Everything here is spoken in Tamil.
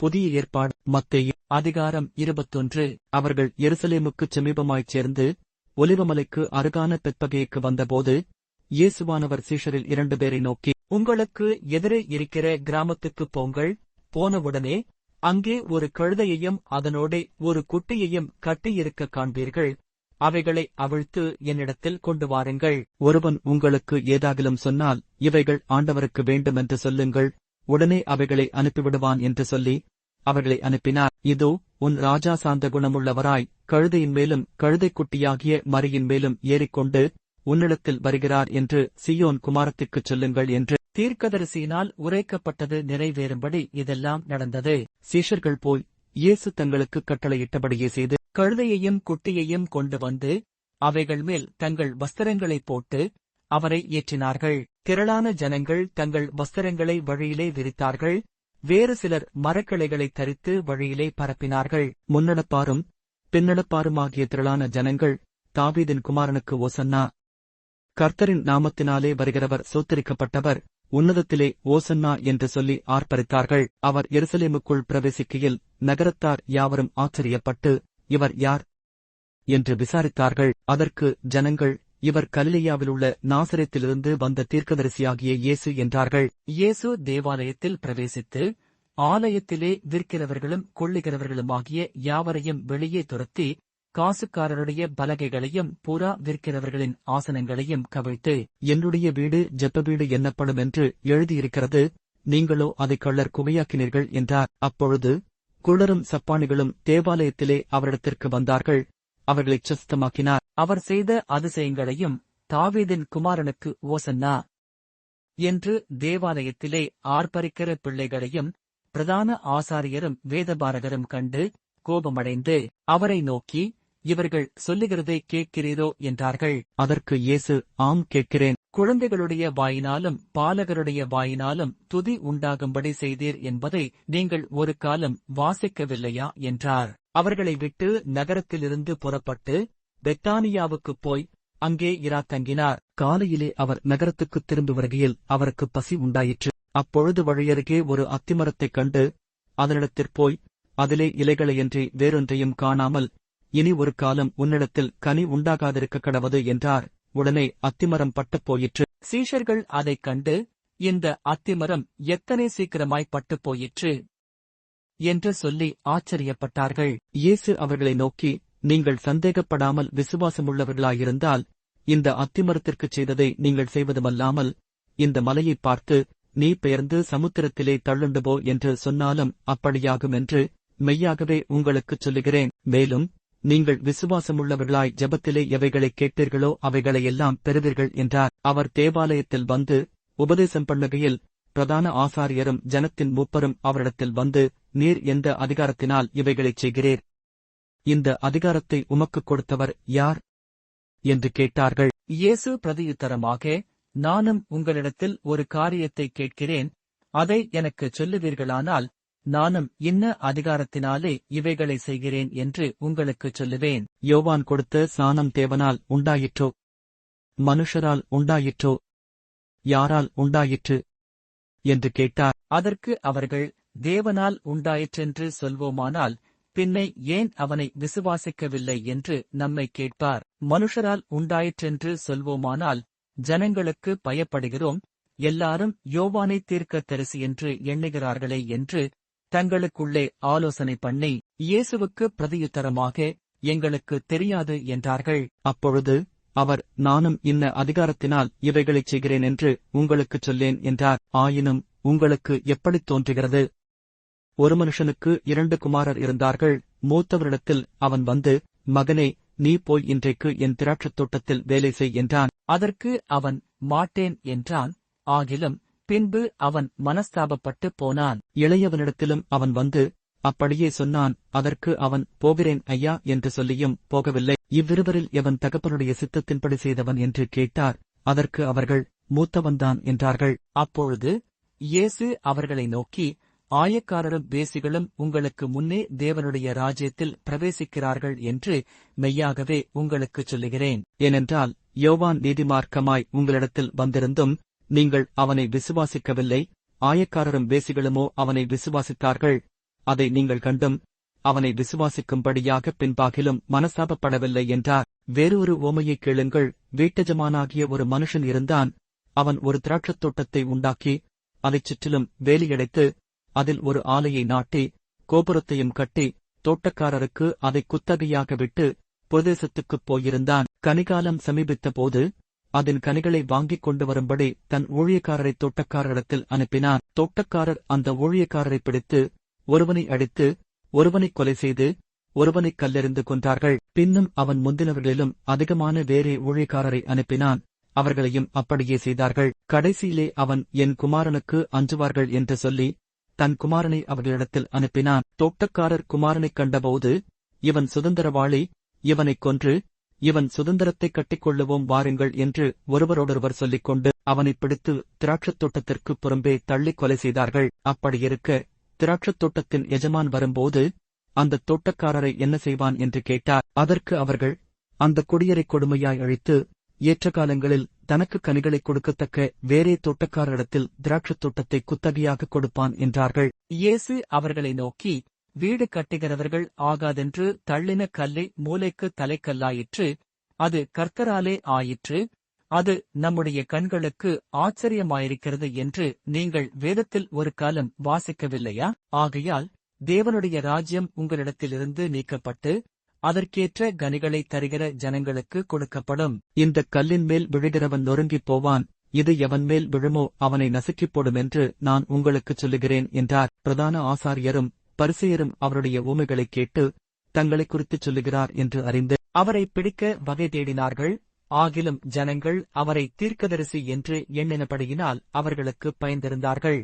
புதிய ஏற்பாடு மத்தேயு அதிகாரம் 21. அவர்கள் எருசலேமுக்குச் சமீபமாய்ச் சேர்ந்து ஒலிவமலைக்கு அருகான பெத்பகேக்கு வந்தபோது இயேசுவானவர் சீஷரில் 2 பேரை நோக்கி, உங்களுக்கு எதிரே இருக்கிற கிராமத்துக்குப் போங்கள். போனவுடனே அங்கே ஒரு கழுதையையும் அதனோடே ஒரு குட்டியையும் கட்டியிருக்க காண்பீர்கள். அவைகளை அவிழ்த்து என்னிடத்தில் கொண்டு வாருங்கள். ஒருவன் உங்களுக்கு ஏதாகிலும் சொன்னால், இவைகள் ஆண்டவருக்கு வேண்டுமென்று சொல்லுங்கள், உடனே அவைகளை அனுப்பிவிடுவான் என்று சொல்லி அவர்களை அனுப்பினார். இதோ, உன் ராஜா சாந்த குணமுள்ளவராய் கழுதையின் மேலும் கழுதைக்குட்டியாகிய மரியின் மேலும் ஏறிக்கொண்டு உன்னிடத்தில் வருகிறார் என்று சீயோன் குமாரத்திற்குச் சொல்லுங்கள் என்று தீர்க்கதரிசியினால் உரைக்கப்பட்டது நிறைவேறும்படி இதெல்லாம் நடந்தது. சீஷர்கள் போய் இயேசு தங்களுக்கு கட்டளையிட்டபடியே செய்து கழுதையையும் குட்டியையும் கொண்டு வந்து அவைகள் மேல் தங்கள் வஸ்திரங்களை போட்டு அவரை ஏற்றினார்கள். திரளான ஜனங்கள் தங்கள் வஸ்திரங்களை வழியிலே விரித்தார்கள். வேறு சிலர் மரக்கிளைகளை தரித்து வழியிலே பரப்பினார்கள். முன்னடப்பாரும் பின்னடப்பாருமாகிய திரளான ஜனங்கள், தாவீதின் குமாரனுக்கு ஓசன்னா, கர்த்தரின் நாமத்தினாலே வருகிறவர் சோத்தரிக்கப்பட்டவர், உன்னதத்திலே ஓசன்னா என்று சொல்லி ஆர்ப்பரித்தார்கள். அவர் எருசலேமுக்குள் பிரவேசிக்கையில் நகரத்தார் யாவரும் ஆச்சரியப்பட்டு, இவர் யார் என்று விசாரித்தார்கள். அதற்கு ஜனங்கள், இவர் கலிலேயாவிலுள்ள நாசரேத்திலிருந்து வந்த தீர்க்கதரிசியாகிய இயேசு என்றார்கள். இயேசு தேவாலயத்தில் பிரவேசித்து ஆலயத்திலே விற்கிறவர்களும் கொள்ளுகிறவர்களுமாகிய யாவரையும் வெளியே துரத்தி காசுக்காரருடைய பலகைகளையும் புறா விற்கிறவர்களின் ஆசனங்களையும் கவிழ்த்து, என்னுடைய வீடு ஜெப வீடு என்னப்படும் என்று எழுதியிருக்கிறது, நீங்களோ அதை கள்ளர் குகையாக்கினீர்கள் என்றார். அப்பொழுது குள்ளரும் சப்பானிகளும் தேவாலயத்திலே அவரிடத்திற்கு வந்தார்கள். அவர்களைச் சுத்தமாக்கினார். அவர் செய்த அதிசயங்களையும், தாவீதின் குமாரனுக்கு ஓசன்னா என்று தேவாலயத்திலே ஆர்ப்பரிக்கிற பிள்ளைகளையும் பிரதான ஆசாரியரும் வேதபாரகரும் கண்டு கோபமடைந்து அவரை நோக்கி, இவர்கள் சொல்லுகிறதை கேட்கிறீரோ என்றார்கள். அதற்கு இயேசு, ஆம், கேட்கிறேன். குழந்தைகளுடைய வாயினாலும் பாலகருடைய வாயினாலும் துதி உண்டாகும்படி செய்தீர் என்பதை நீங்கள் ஒரு காலம் வாசிக்கவில்லையா என்றார். அவர்களை விட்டு நகரத்திலிருந்து புறப்பட்டு பெத்தானியாவுக்குப் போய் அங்கே தங்கினார். காலையிலே அவர் நகரத்துக்குத் திரும்பி வருகையில் அவருக்கு பசி உண்டாயிற்று. அப்பொழுது வழியருகே ஒரு அத்திமரத்தைக் கண்டு அதனிடத்திற்போய், அதிலே இலைகளையன்றி வேறொன்றையும் காணாமல், இனி ஒரு காலம் உன்னிடத்தில் கனி உண்டாகாதிருக்க கடவது என்றார். உடனே அத்திமரம் பட்டுப் போயிற்று. சீஷர்கள் அதைக் கண்டு, இந்த அத்திமரம் எத்தனை சீக்கிரமாய் பட்டுப் போயிற்று என்று சொல்லி ஆச்சரியப்பட்டார்கள். இயேசு அவர்களை நோக்கி, நீங்கள் சந்தேகப்படாமல் விசுவாசமுள்ளவர்களாயிருந்தால் இந்த அத்திமரத்திற்குச் செய்ததை நீங்கள் செய்வதுமல்லாமல், இந்த மலையைப் பார்த்து, நீ பெயர்ந்து சமுத்திரத்திலே தள்ளுண்டு போ என்று சொன்னாலும் அப்படியாகும் என்று மெய்யாகவே உங்களுக்குச் சொல்லுகிறேன். மேலும் நீங்கள் விசுவாசமுள்ளவர்களாய் ஜெபத்திலே எவைகளைக் கேட்டீர்களோ அவைகளையெல்லாம் பெறுவீர்கள் என்றார். அவர் தேவாலயத்தில் வந்து உபதேசம் பண்ணுகையில் பிரதான ஆசாரியரும் ஜனத்தின் மூப்பரும் அவரிடத்தில் வந்து, நீர் எந்த அதிகாரத்தினால் இவைகளைச் செய்கிறீர்? இந்த அதிகாரத்தை உமக்குக் கொடுத்தவர் யார் என்று கேட்டார்கள். இயேசு பிரதியுத்தரமாக, நானும் உங்களிடத்தில் ஒரு காரியத்தை கேட்கிறேன், அதை எனக்குச் சொல்லுவீர்களானால் நானும் இன்ன அதிகாரத்தினாலே இவைகளை செய்கிறேன் என்று உங்களுக்குச் சொல்லுவேன். யோவான் கொடுத்த சாணம் தேவனால் உண்டாயிற்றோ, மனுஷரால் உண்டாயிற்றோ, யாரால் உண்டாயிற்று என்று கேட்டார். அதற்கு அவர்கள், தேவனால் உண்டாயிற்றென்று சொல்வோமானால் பின்னை ஏன் அவனை விசுவாசிக்கவில்லை என்று நம்மை கேட்பார். மனுஷரால் உண்டாயிற்றென்று சொல்வோமானால் ஜனங்களுக்கு பயப்படுகிறோம், எல்லாரும் யோவானை தீர்க்கதரிசி என்று எண்ணுகிறார்களே என்று தங்களுக்குள்ளே ஆலோசனை பண்ணி இயேசுவுக்கு பிரதியுத்தரமாக, எங்களுக்கு தெரியாது என்றார்கள். அப்பொழுது அவர், நானும் இன்ன அதிகாரத்தினால் இவைகளைச் செய்கிறேன் என்று உங்களுக்குச் சொல்லேன் என்றார். ஆயினும் உங்களுக்கு எப்படித் தோன்றுகிறது? ஒரு மனுஷனுக்கு 2 குமாரர் இருந்தார்கள். மூத்தவரிடத்தில் அவன் வந்து, மகனே, நீ போய் இன்றைக்கு என் திராட்சைத் தோட்டத்தில் வேலை செய் என்றான். அதற்கு அவன் மாட்டேன் என்றான். ஆகிலும் பின்பு அவன் மனஸ்தாபப்பட்டு போனான். இளையவனிடத்திலும் அவன் வந்து அப்படியே சொன்னான். அதற்கு அவன், போகிறேன் ஐயா என்று சொல்லியும் போகவில்லை. இவ்விருவரில் எவன் தகப்பனுடைய சித்தத்தின்படி செய்தவன் என்று கேட்டார். அதற்கு அவர்கள், மூத்தவன்தான் என்றார்கள். அப்பொழுது இயேசு அவர்களை நோக்கி, ஆயக்காரரும் வேசிகளும் உங்களுக்கு முன்னே தேவனுடைய ராஜ்யத்தில் பிரவேசிக்கிறார்கள் என்று மெய்யாகவே உங்களுக்குச் சொல்லுகிறேன். ஏனென்றால் யோவான் நீதிமார்க்கமாய் உங்களிடத்தில் வந்திருந்தும் நீங்கள் அவனை விசுவாசிக்கவில்லை, ஆயக்காரரும் வேசிகளுமோ அவனை விசுவாசித்தார்கள். அதை நீங்கள் கண்டும் அவனை விசுவாசிக்கும்படியாக பின்பாகிலும் மனஸ்தாபப்படவில்லை என்றார். வேறொரு உவமையைக் கேளுங்கள். வீட்டெஜமானாகிய ஒரு மனுஷன் இருந்தான். அவன் ஒரு திராட்சத் தோட்டத்தை உண்டாக்கி அதைச் சுற்றிலும் வேலியடைத்து அதில் ஒரு ஆலையை நாட்டி கோபுரத்தையும் கட்டி தோட்டக்காரருக்கு அதை குத்தகையாக விட்டு பிரதேசத்துக்குப் போயிருந்தான். கனிகாலம் சமீபித்தபோது அதன் கனிகளை வாங்கிக் கொண்டு வரும்படி தன் ஊழியக்காரரை தோட்டக்காரரிடத்தில் அனுப்பினான். தோட்டக்காரர் அந்த ஊழியக்காரரை பிடித்து ஒருவனை அடித்து ஒருவனைக் கொலை செய்து ஒருவனைக் கல்லெறிந்து கொன்றார்கள். பின்னும் அவன் முந்தினவர்களிலும் அதிகமான வேறே ஊழியக்காரரை அனுப்பினான். அவர்களையும் அப்படியே செய்தார்கள். கடைசியிலே அவன் என் குமாரனுக்கு அஞ்சுவார்கள் என்று சொல்லி தன் குமாரனை அவர்களிடத்தில் அனுப்பினான். தோட்டக்காரர் குமாரனைக் கண்டபோது, இவன் சுதந்திரவாளி, இவனைக் கொன்று இவன் சுதந்திரத்தைக் கட்டிக்கொள்ளுவோம் வாருங்கள் என்று ஒருவரோடொருவர் சொல்லிக்கொண்டு அவனைப் பிடித்து திராட்சத் தோட்டத்திற்குப் புறம்பே தள்ளிக் கொலை செய்தார்கள். அப்படியிருக்க திராட்சத் தோட்டத்தின் எஜமான் வரும்போது அந்த தோட்டக்காரரை என்ன செய்வான் என்று கேட்டார். அதற்கு அவர்கள், அந்த குடியரைக் கொடுமையாய் அழித்து ஏற்ற காலங்களில் தனக்கு கனிகளைக் கொடுக்கத்தக்க வேறே தோட்டக்காரரிடத்தில் திராட்சத் தோட்டத்தை குத்தகையாகக் கொடுப்பான் என்றார்கள். இயேசு அவர்களை நோக்கி, வீடு கட்டுகிறவர்கள் ஆகாதென்று தள்ளின கல்லை மூலைக்கு தலைக்கல்லாயிற்று. அது கர்த்தராலே ஆயிற்று. அது நம்முடைய கண்களுக்கு ஆச்சரியமாயிருக்கிறது என்று நீங்கள் வேதத்தில் ஒரு காலம் வாசிக்கவில்லையா? ஆகையால் தேவனுடைய ராஜ்யம் உங்களிடத்திலிருந்து நீக்கப்பட்டு அதற்கேற்ற கனிகளை தருகிற ஜனங்களுக்கு கொடுக்கப்படும். இந்தக் கல்லின் மேல் விழுகிறவன் நொறுங்கிப் போவான். இது எவன் மேல் விழுமோ அவனை நசுக்கிப் போடும் என்று நான் உங்களுக்குச் சொல்லுகிறேன் என்றார். பிரதான ஆசாரியரும் பரிசேயரும் அவருடைய உவமைகளைக் கேட்டு தங்களைக் குறித்துச் சொல்லுகிறார் என்று அறிந்து அவரை பிடிக்க வகை தேடினார்கள். ஆகிலும் ஜனங்கள் அவரை தீர்க்கதரிசி என்று எண்ணினபடியினால் அவர்களுக்கு பயந்திருந்தார்கள்.